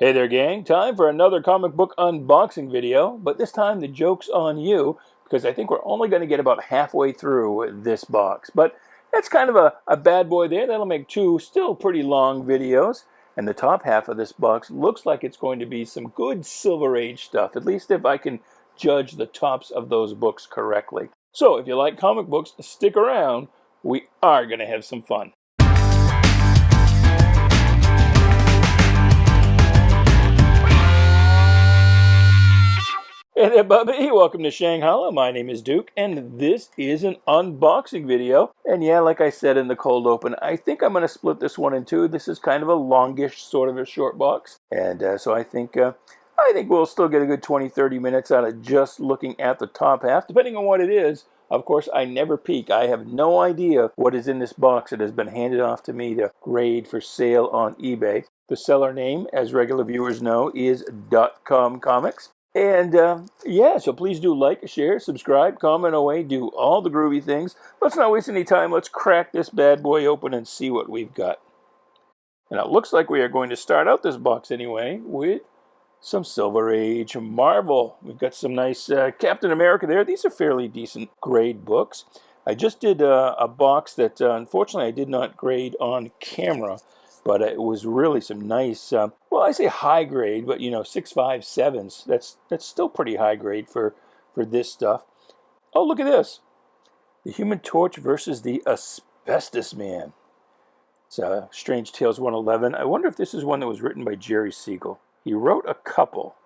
Hey there, gang. Time for another comic book unboxing video, but this time the joke's on you because I think we're only going to get about halfway through this box. But that's kind of a bad boy there. That'll make two still pretty long videos. And the top half of this box looks like it's going to be some good Silver Age stuff, at least if I can judge the tops of those books correctly. So if you like comic books, stick around. We are going to have some fun. Hey there, Bubby. Welcome to Shanghalla. My name is Duke, and this is an unboxing video. And yeah, like I said in the cold open, I think I'm going to split this one in two. This is kind of a longish, sort of a short box. And so I think we'll still get a good 20-30 minutes out of just looking at the top half, depending on what it is. Of course, I never peek. I have no idea what is in this box. It has been handed off to me to grade for sale on eBay. The seller name, as regular viewers know, is .com Comics. And yeah, so please do like, share, subscribe, comment away, do all the groovy things. Let's not waste any time. Let's crack this bad boy open and see what we've got. And it looks like we are going to start out this box anyway with some Silver Age Marvel. We've got some nice Captain America there. These are fairly decent grade books. I just did a box that unfortunately I did not grade on camera. But it was really some nice, well, I say high grade, but you know, 6, 5, 7s. That's still pretty high grade for this stuff. Oh, look at this. The Human Torch versus the Asbestos Man. It's Strange Tales 111. I wonder if this is one that was written by Jerry Siegel. He wrote a couple.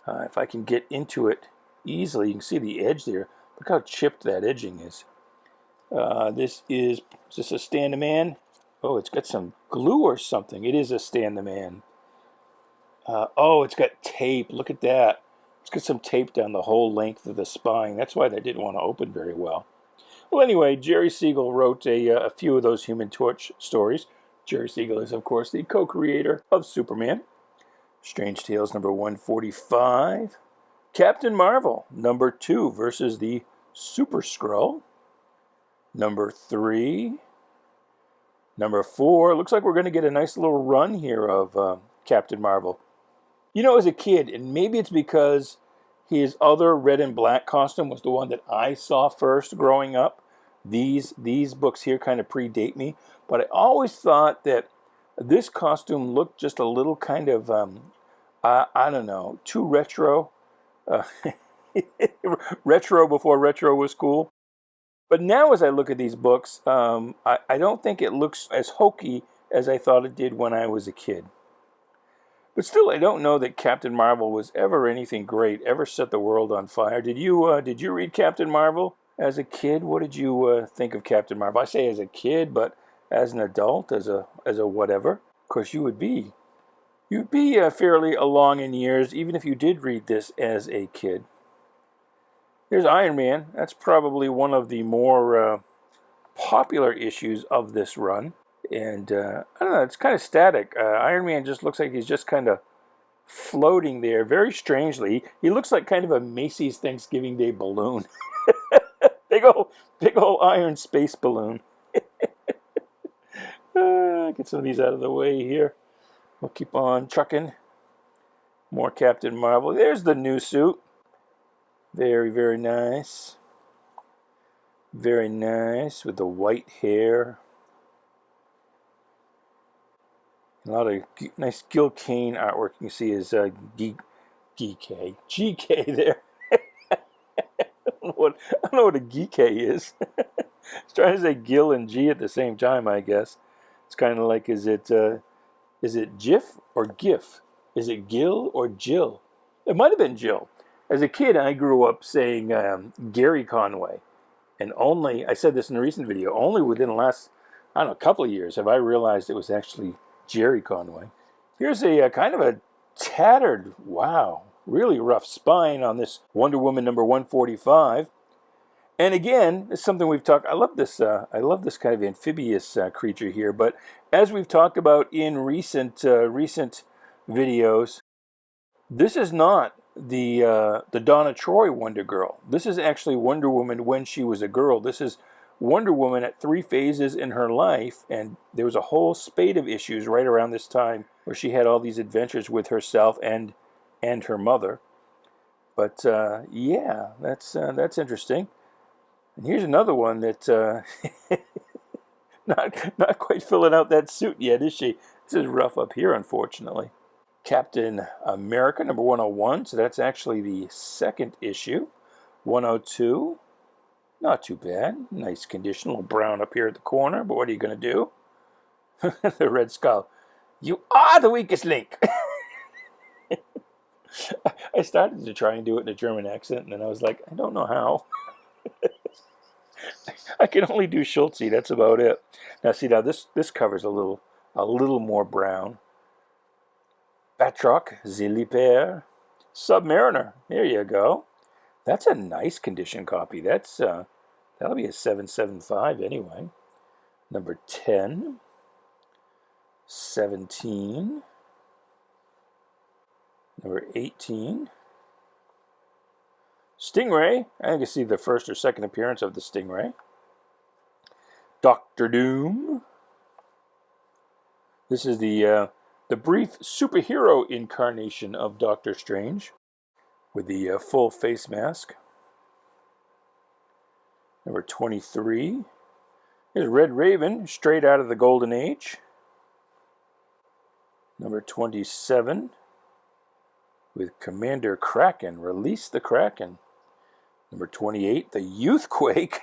If I can get into it easily, you can see the edge there. Look how chipped that edging is. Is this a Stand a Man? Oh, it's got some glue or something. It is a Stand the Man. Oh, it's got tape. Look at that. It's got some tape down the whole length of the spine. That's why they didn't want to open very well. Well, anyway, Jerry Siegel wrote a few of those Human Torch stories. Jerry Siegel is, of course, the co-creator of Superman. Strange Tales number 145. Captain Marvel number 2 versus the Super Skrull. Number 3. Number 4, looks like we're going to get a nice little run here of Captain Marvel. You know, as a kid, and maybe it's because his other red and black costume was the one that I saw first growing up. These books here kind of predate me, but I always thought that this costume looked just a little kind of, I don't know, too retro. Retro before retro was cool. But now as I look at these books, I don't think it looks as hokey as I thought it did when I was a kid. But still, I don't know that Captain Marvel was ever anything great, ever set the world on fire. Did you read Captain Marvel as a kid? What did you think of Captain Marvel? I say as a kid, but as an adult, as a whatever. Of course, you'd be fairly along in years, even if you did read this as a kid. Here's Iron Man. That's probably one of the more popular issues of this run. And I don't know, it's kind of static. Iron Man just looks like he's just kind of floating there very strangely. He looks like kind of a Macy's Thanksgiving Day balloon. big old iron space balloon. Get some of these out of the way here. We'll keep on trucking. More Captain Marvel. There's the new suit. Very, very nice. Very nice with the white hair. A lot of nice Gil Kane artwork. You can see his GK there. I don't know what a GK is. I was trying to say Gil and G at the same time, I guess. It's kind of like, is it GIF or GIF? Is it Gil or Jill? It might have been Jill. As a kid, I grew up saying Gary Conway. And only, I said this in a recent video, only within the last, I don't know, couple of years have I realized it was actually Jerry Conway. Here's a kind of a tattered, wow, really rough spine on this Wonder Woman number 145. And again, it's something we've talked, I love this kind of amphibious creature here. But as we've talked about in recent videos, this is not the Donna Troy Wonder Girl. This is actually Wonder Woman when she was a girl. This is Wonder Woman at 3 phases in her life, and there was a whole spate of issues right around this time where she had all these adventures with herself and her mother. But yeah, that's interesting. And here's another one that not quite filling out that suit yet, is she? This is rough up here, unfortunately. Captain America, number 101. So that's actually the second issue. 102. Not too bad. Nice condition. A little brown up here at the corner, but what are you going to do? The Red Skull. You are the weakest link. I started to try and do it in a German accent, and then I was like, I don't know how. I can only do Schultze. That's about it. Now, see, now this cover's a little more brown. Batroc, Zilliper, Submariner. There you go. That's a nice condition copy. That's that'll be a 775 anyway. Number 10, 17, number 18. Stingray. I think I see the first or second appearance of the Stingray. Doctor Doom. This is the brief superhero incarnation of Doctor Strange with the full face mask. Number 23 is Red Raven, straight out of the Golden Age. Number 27 with Commander Kraken, Release the Kraken. Number 28, the Youthquake.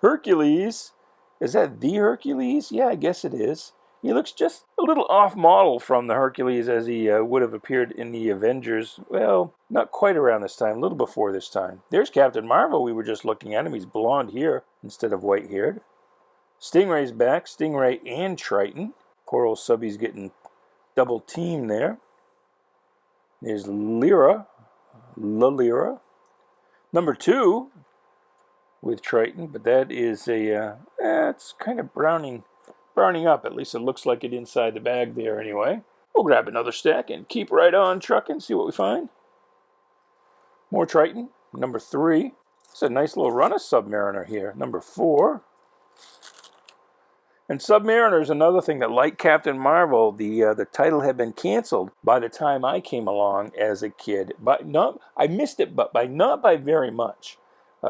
Hercules. Is that the Hercules? Yeah, I guess it is. He looks just a little off-model from the Hercules as he would have appeared in the Avengers. Well, not quite around this time, a little before this time. There's Captain Marvel. We were just looking at him. He's blonde here instead of white-haired. Stingray's back. Stingray and Triton. Poor old Subby's getting double teamed there. There's Lyra. La Lyra. Number 2 with Triton, but that is a, it's kind of browning up. At least it looks like it inside the bag there anyway. We'll grab another stack and keep right on trucking, see what we find. More Triton. Number 3. It's a nice little run of Submariner here. Number 4. And Submariner is another thing that, like Captain Marvel, the title had been canceled by the time I came along as a kid. But not, I missed it, but not by very much.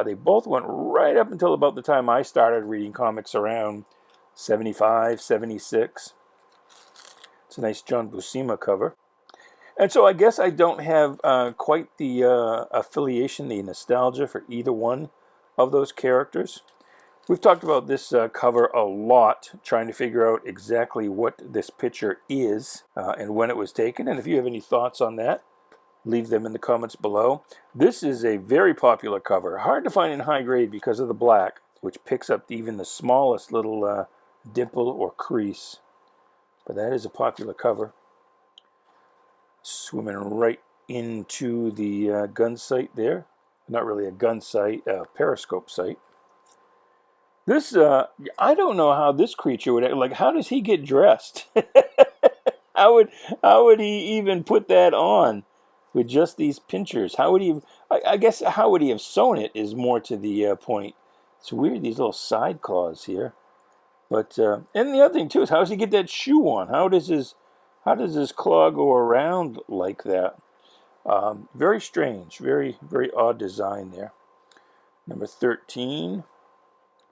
They both went right up until about the time I started reading comics around 75, 76. It's a nice John Buscema cover. And so I guess I don't have quite the affiliation, the nostalgia for either one of those characters. We've talked about this cover a lot, trying to figure out exactly what this picture is and when it was taken. And if you have any thoughts on that, leave them in the comments below. This is a very popular cover. Hard to find in high grade because of the black, which picks up even the smallest little dimple or crease. But that is a popular cover. Swimming right into the gun sight there. Not really a gun sight, a periscope sight. This, I don't know how this creature would, like, how does he get dressed? How would he even put that on with just these pinchers? How would he, I guess, how would he have sewn it is more to the point. It's weird, these little side claws here. But, and the other thing, too, is how does he get that shoe on? How does his claw go around like that? Very strange, very, very odd design there. Number 13.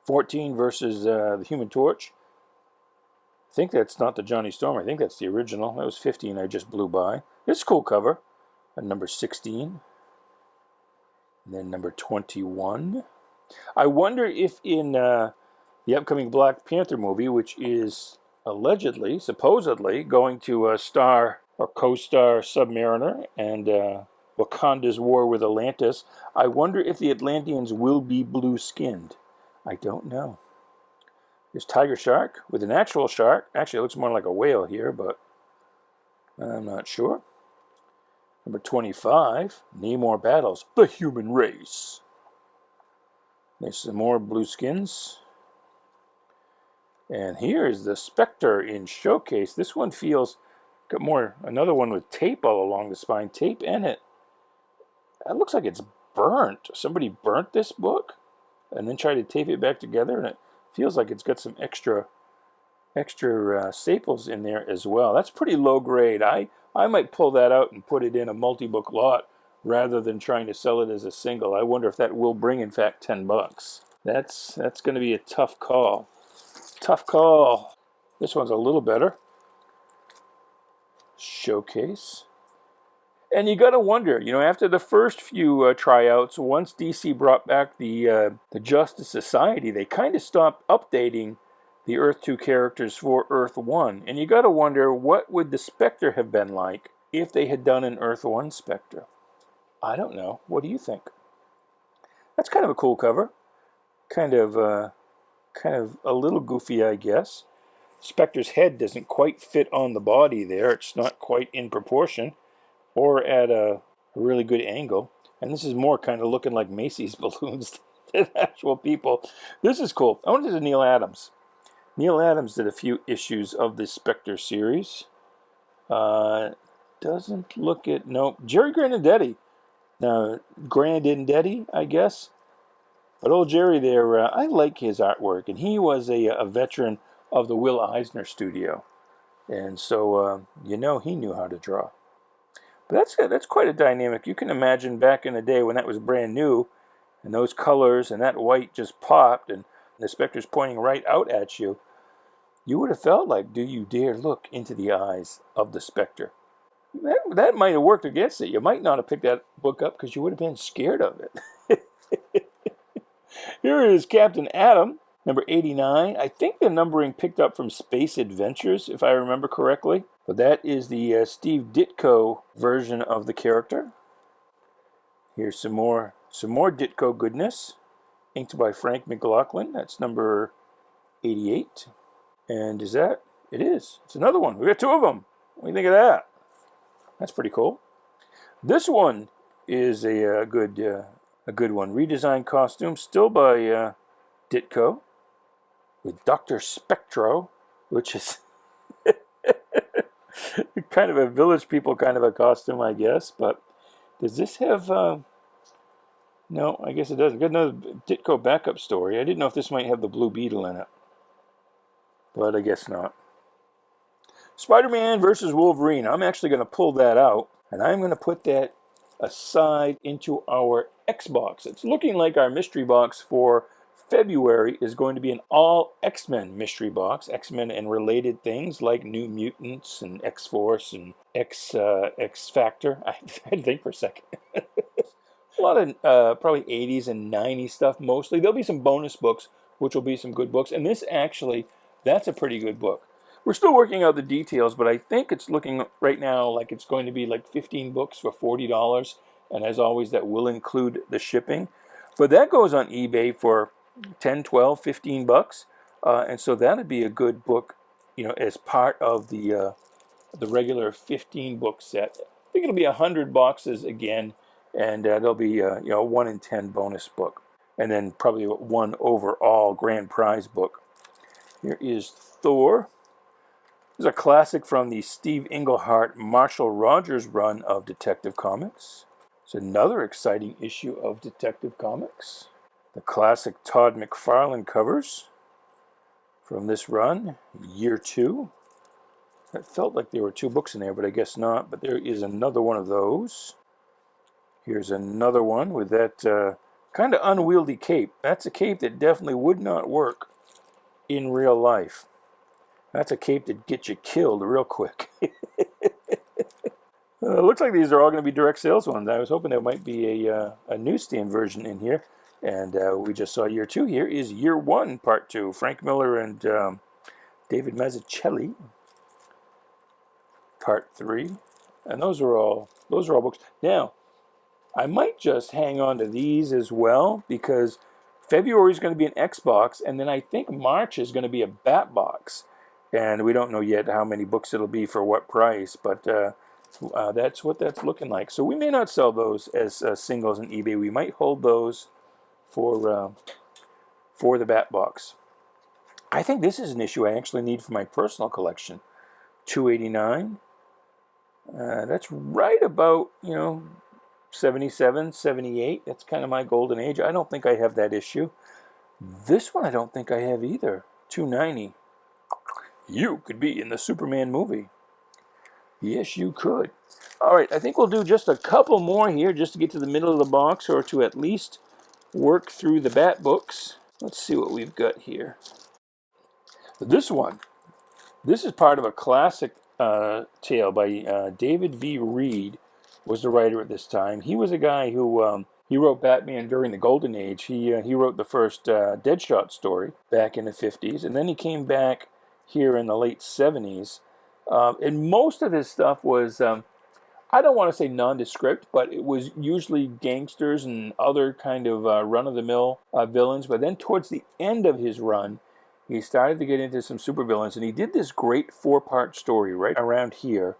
14 versus the Human Torch. I think that's not the Johnny Storm. I think that's the original. That was 15 I just blew by. It's a cool cover. And number 16. And then number 21. I wonder if in the upcoming Black Panther movie, which is allegedly, supposedly, going to star or co-star Submariner and Wakanda's war with Atlantis, I wonder if the Atlanteans will be blue-skinned. I don't know. There's Tiger Shark with an actual shark. Actually, it looks more like a whale here, but I'm not sure. Number 25, Namor Battles, the Human Race. There's some more blue skins. And here is the Spectre in Showcase. This one feels, got more, another one with tape all along the spine. Tape in it. That looks like it's burnt. Somebody burnt this book? and then try to tape it back together, and it feels like it's got some extra staples in there as well. That's pretty low grade. I might pull that out and put it in a multi-book lot rather than trying to sell it as a single. I wonder if that will bring, in fact, 10 bucks. That's going to be a tough call. Tough call. This one's a little better. Showcase. And you got to wonder, you know, after the first few tryouts, once DC brought back the Justice Society, they kind of stopped updating the Earth 2 characters for Earth 1. And you got to wonder, what would the Spectre have been like if they had done an Earth 1 Spectre? I don't know. What do you think? That's kind of a cool cover. Kind of a little goofy, I guess. Spectre's head doesn't quite fit on the body there. It's not quite in proportion or at a really good angle. And this is more kind of looking like Macy's balloons than actual people. This is cool. I wonder if this is Neil Adams. Neil Adams did a few issues of the Spectre series. Doesn't look it. Nope. Jerry Grandinetti. Now, Grandinetti, I guess. But old Jerry there, I like his artwork. And he was a veteran of the Will Eisner studio. And so, you know, he knew how to draw. But that's quite a dynamic. You can imagine back in the day when that was brand new, and those colors and that white just popped, and the Spectre's pointing right out at you. You would have felt like, do you dare look into the eyes of the Spectre? That might have worked against it. You might not have picked that book up because you would have been scared of it. Here is Captain Atom, number 89. I think the numbering picked up from Space Adventures, if I remember correctly. But that is the Steve Ditko version of the character. Here's some more Ditko goodness, inked by Frank McLaughlin. That's number 88. And is that? It is. It's another one. We got two of them. What do you think of that? That's pretty cool. This one is a good one. Redesigned costume, still by Ditko, with Dr. Spectro, which is kind of a Village People kind of a costume, I guess. But does this have... No, I guess it doesn't. Got another Ditko backup story. I didn't know if this might have the Blue Beetle in it. But I guess not. Spider-Man versus Wolverine. I'm actually going to pull that out, and I'm going to put that aside into our X box. It's looking like our mystery box for February is going to be an all X-Men mystery box. X-Men and related things like New Mutants and X-Force and X-Factor. I had to think for a second. A lot of probably 80s and 90s stuff mostly. There'll be some bonus books, which will be some good books. And this actually, that's a pretty good book. We're still working out the details, but I think it's looking right now like it's going to be like 15 books for $40. And as always, that will include the shipping. But that goes on eBay for 10, 12, 15 bucks. And so that would be a good book, you know, as part of the regular 15 book set. I think it'll be 100 boxes again. And there'll be you know, 1 in 10 bonus book. And then probably one overall grand prize book. Here is Thor. This is a classic from the Steve Englehart Marshall Rogers run of Detective Comics. It's another exciting issue of Detective Comics. The classic Todd McFarlane covers from this run, year 2. It felt like there were 2 books in there, but I guess not. But there is another one of those. Here's another one with that kind of unwieldy cape. That's a cape that definitely would not work in real life. That's a cape that gets you killed real quick. Looks like these are all going to be direct sales ones. I was hoping there might be a newsstand version in here. And we just saw year 2. Here is year 1, part 2. Frank Miller and David Mazzucchelli. Part 3. And those are all books. Now, I might just hang on to these as well, because February is going to be an Xbox, and then I think March is going to be a Bat box. And we don't know yet how many books it'll be for what price, but that's what that's looking like. So we may not sell those as singles on eBay. We might hold those for the Bat box. I think this is an issue I actually need for my personal collection. $2.89. That's right about, you know, 77, 78. That's kind of my golden age. I don't think I have that issue. This one I don't think I have either. 290. You could be in the Superman movie. Yes, you could. All right, I think we'll do just a couple more here just to get to the middle of the box, or to at least work through the Bat books. Let's see what we've got here. This one, this is part of a classic tale by David V. Reed, was the writer at this time. He was a guy who he wrote Batman during the Golden Age. He wrote the first Deadshot story back in the 50s, and then he came back here in the late 70s. And most of his stuff was, I don't want to say nondescript, but it was usually gangsters and other kind of run-of-the-mill villains. But then towards the end of his run, he started to get into some supervillains, and he did this great 4-part story right around here,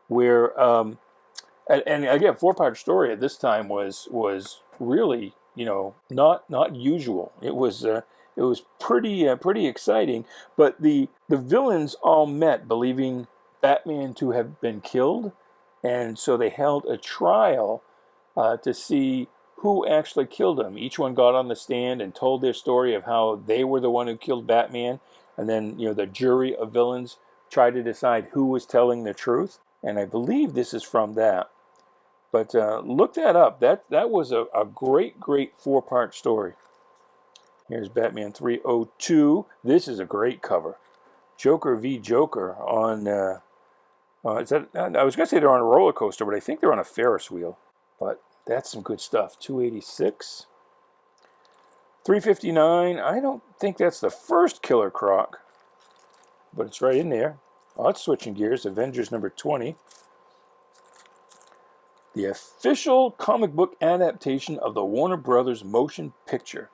where, and again, 4-part story at this time was really, you know, not usual. It was pretty exciting. But the villains all met believing Batman to have been killed, and so they held a trial to see who actually killed him. Each one got on the stand and told their story of how they were the one who killed Batman, and then, you know, the jury of villains tried to decide who was telling the truth. And I believe this is from that. But look that up. That was a great 4-part story. Here's Batman 302. This is a great cover. Joker v. Joker on, is that, I was going to say they're on a roller coaster, but I think they're on a Ferris wheel. But that's some good stuff. 286. 359. I don't think that's the first Killer Croc, but it's right in there. Oh, it's switching gears. Avengers number 20. The official comic book adaptation of the Warner Brothers motion picture.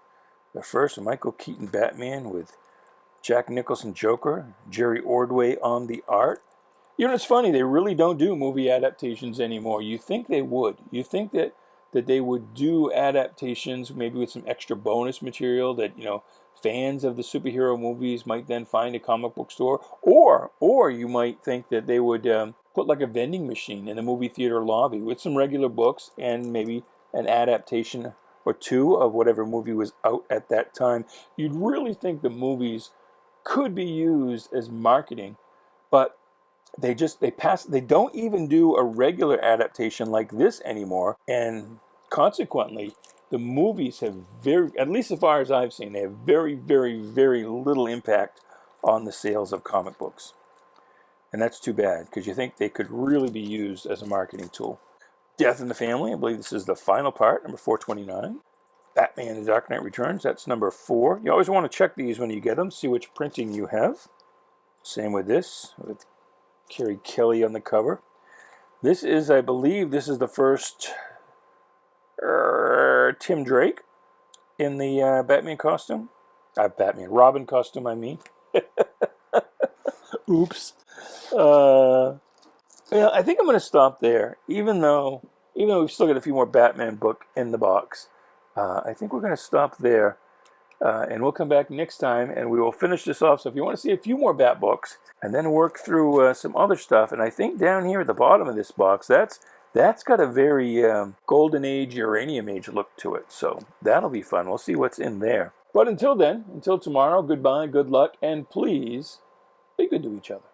The first Michael Keaton Batman with Jack Nicholson Joker, Jerry Ordway on the art. You know, it's funny, they really don't do movie adaptations anymore. You think they would. You think that they would do adaptations, maybe with some extra bonus material that, you know, fans of the superhero movies might then find a comic book store. Or you might think that they would put like a vending machine in a movie theater lobby with some regular books and maybe an adaptation or two of whatever movie was out at that time. You'd really think the movies could be used as marketing, but they don't even do a regular adaptation like this anymore, and consequently the movies have at least as far as I've seen, they have very little impact on the sales of comic books. And that's too bad, because you think they could really be used as a marketing tool. Death in the Family, I believe this is the final part, number 429. Batman The Dark Knight Returns, that's number 4. You always want to check these when you get them, see which printing you have. Same with this, with Carrie Kelly on the cover. This is, I believe, this is the first Tim Drake in the Batman costume. Robin costume, I mean. Oops. Yeah, I think I'm going to stop there, even though we've still got a few more Batman book in the box. I think we're going to stop there, and we'll come back next time, and we will finish this off. So if you want to see a few more Bat books, and then work through some other stuff, and I think down here at the bottom of this box, that's got a very Golden Age, Uranium Age look to it. So that'll be fun. We'll see what's in there. But until then, until tomorrow, goodbye, good luck, and please be good to each other.